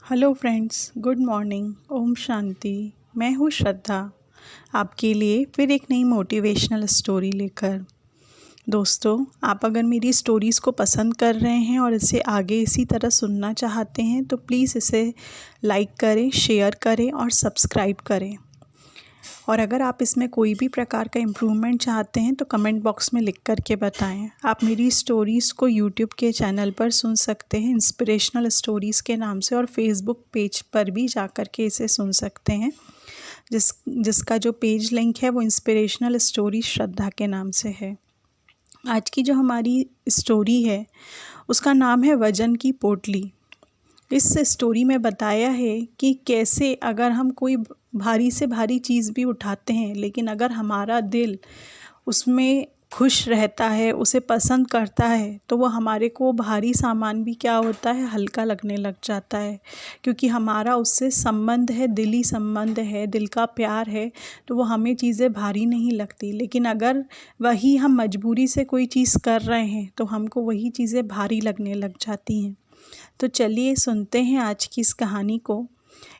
Hello friends, good morning. ओम शांति। मैं हूँ श्रद्धा, आपके लिए फिर एक नई मोटिवेशनल स्टोरी लेकर। दोस्तों, आप अगर मेरी स्टोरीज़ को पसंद कर रहे हैं और इसे आगे इसी तरह सुनना चाहते हैं तो प्लीज़ इसे लाइक करें, शेयर करें और सब्सक्राइब करें। और अगर आप इसमें कोई भी प्रकार का इम्प्रूवमेंट चाहते हैं तो कमेंट बॉक्स में लिख कर के बताएं। आप मेरी स्टोरीज़ को यूट्यूब के चैनल पर सुन सकते हैं इंस्पिरेशनल स्टोरीज़ के नाम से, और फेसबुक पेज पर भी जा कर के इसे सुन सकते हैं, जिसका जो पेज लिंक है वो इंस्पिरेशनल स्टोरी श्रद्धा के नाम से है। आज की जो हमारी स्टोरी है उसका नाम है वजन की पोटली। इस स्टोरी में बताया है कि कैसे अगर हम कोई भारी से भारी चीज़ भी उठाते हैं, लेकिन अगर हमारा दिल उसमें खुश रहता है, उसे पसंद करता है, तो वो हमारे को भारी सामान भी क्या होता है, हल्का लगने लग जाता है। क्योंकि हमारा उससे संबंध है, दिली संबंध है, दिल का प्यार है, तो वो हमें चीज़ें भारी नहीं लगती। लेकिन अगर वही हम मजबूरी से कोई चीज़ कर रहे हैं तो हमको वही चीज़ें भारी लगने लग जाती हैं। तो चलिए सुनते हैं आज की इस कहानी को।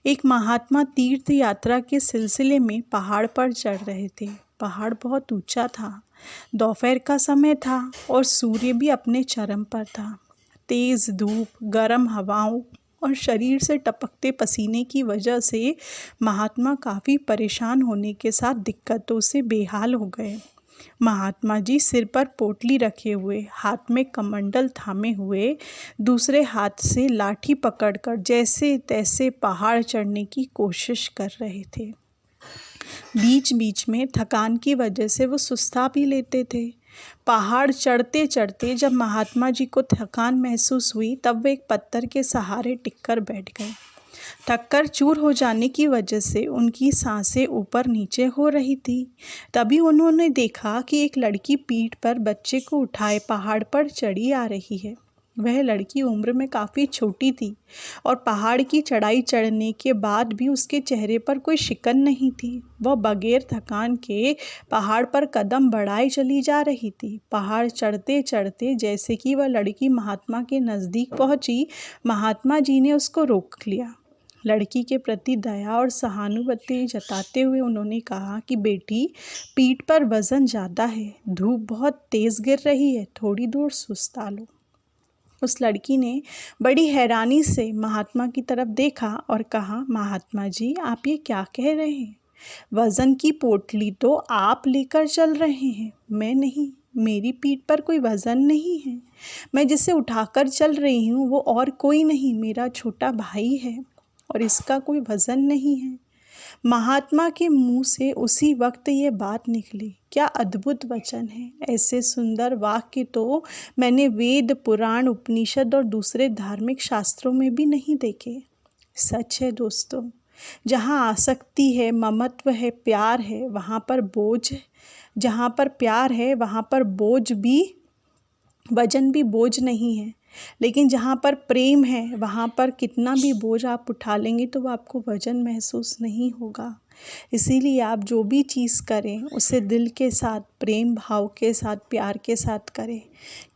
एक महात्मा तीर्थ यात्रा के सिलसिले में पहाड़ पर चढ़ रहे थे। पहाड़ बहुत ऊंचा था, दोपहर का समय था और सूर्य भी अपने चरम पर था। तेज़ धूप, गर्म हवाओं और शरीर से टपकते पसीने की वजह से महात्मा काफ़ी परेशान होने के साथ दिक्कतों से बेहाल हो गए। महात्मा जी सिर पर पोटली रखे हुए, हाथ में कमंडल थामे हुए, दूसरे हाथ से लाठी पकड़कर जैसे तैसे पहाड़ चढ़ने की कोशिश कर रहे थे। बीच बीच में थकान की वजह से वो सुस्ता भी लेते थे। पहाड़ चढ़ते चढ़ते जब महात्मा जी को थकान महसूस हुई तब वे एक पत्थर के सहारे टिककर बैठ गए। थककर चूर हो जाने की वजह से उनकी सांसें ऊपर नीचे हो रही थी। तभी उन्होंने देखा कि एक लड़की पीठ पर बच्चे को उठाए पहाड़ पर चढ़ी आ रही है। वह लड़की उम्र में काफ़ी छोटी थी और पहाड़ की चढ़ाई चढ़ने के बाद भी उसके चेहरे पर कोई शिकन नहीं थी। वह बगैर थकान के पहाड़ पर कदम बढ़ाए चली जा रही थी। पहाड़ चढ़ते चढ़ते जैसे कि वह लड़की महात्मा के नज़दीक पहुंची, महात्मा जी ने उसको रोक लिया। लड़की के प्रति दया और सहानुभूति जताते हुए उन्होंने कहा कि बेटी, पीठ पर वज़न ज़्यादा है, धूप बहुत तेज़ गिर रही है, थोड़ी दूर सुस्ता लो। उस लड़की ने बड़ी हैरानी से महात्मा की तरफ देखा और कहा, महात्मा जी, आप ये क्या कह रहे हैं? वज़न की पोटली तो आप लेकर चल रहे हैं, मैं नहीं। मेरी पीठ पर कोई वज़न नहीं है। मैं जिसे उठाकर चल रही हूँ वो और कोई नहीं, मेरा छोटा भाई है और इसका कोई वज़न नहीं है। महात्मा के मुंह से उसी वक्त ये बात निकली। क्या अद्भुत वचन है! ऐसे सुंदर वाक्य तो मैंने वेद, पुराण, उपनिषद और दूसरे धार्मिक शास्त्रों में भी नहीं देखे। सच है दोस्तों, जहाँ आसक्ति है, ममत्व है, प्यार है, वहाँ पर बोझ है। जहाँ पर प्यार है वहाँ पर बोझ भी, वजन भी बोझ नहीं है। लेकिन जहाँ पर प्रेम है वहाँ पर कितना भी बोझ आप उठा लेंगे तो वो आपको वजन महसूस नहीं होगा। इसीलिए आप जो भी चीज़ करें उसे दिल के साथ, प्रेम भाव के साथ, प्यार के साथ करें।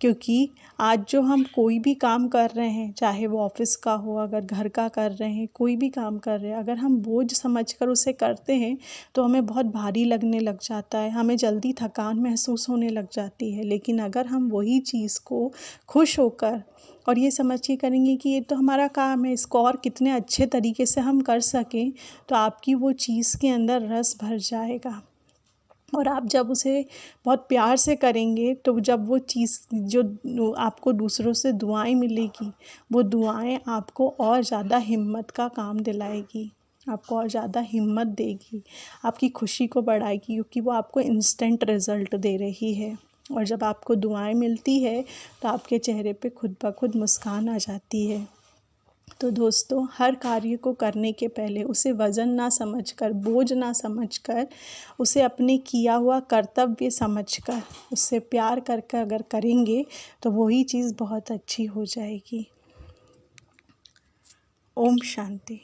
क्योंकि आज जो हम कोई भी काम कर रहे हैं, चाहे वो ऑफिस का हो, अगर घर का कर रहे हैं, कोई भी काम कर रहे हैं, अगर हम बोझ समझकर उसे करते हैं तो हमें बहुत भारी लगने लग जाता है, हमें जल्दी थकान महसूस होने लग जाती है। लेकिन अगर हम वही चीज़ को खुश होकर और ये समझ के करेंगे कि ये तो हमारा काम है, इसको और कितने अच्छे तरीके से हम कर सकें, तो आपकी वो चीज़ के अंदर रस भर जाएगा। और आप जब उसे बहुत प्यार से करेंगे तो जब वो चीज़ जो आपको दूसरों से दुआएं मिलेगी, वो दुआएं आपको और ज़्यादा हिम्मत का काम दिलाएगी, आपको और ज़्यादा हिम्मत देगी, आपकी खुशी को बढ़ाएगी, क्योंकि वो आपको इंस्टेंट रिज़ल्ट दे रही है। और जब आपको दुआएं मिलती है तो आपके चेहरे पे खुद ब खुद मुस्कान आ जाती है। तो दोस्तों, हर कार्य को करने के पहले उसे वज़न ना समझकर, बोझ ना समझकर, उसे अपने किया हुआ कर्तव्य समझकर, उससे प्यार करके अगर करेंगे तो वही चीज़ बहुत अच्छी हो जाएगी। ओम शांति।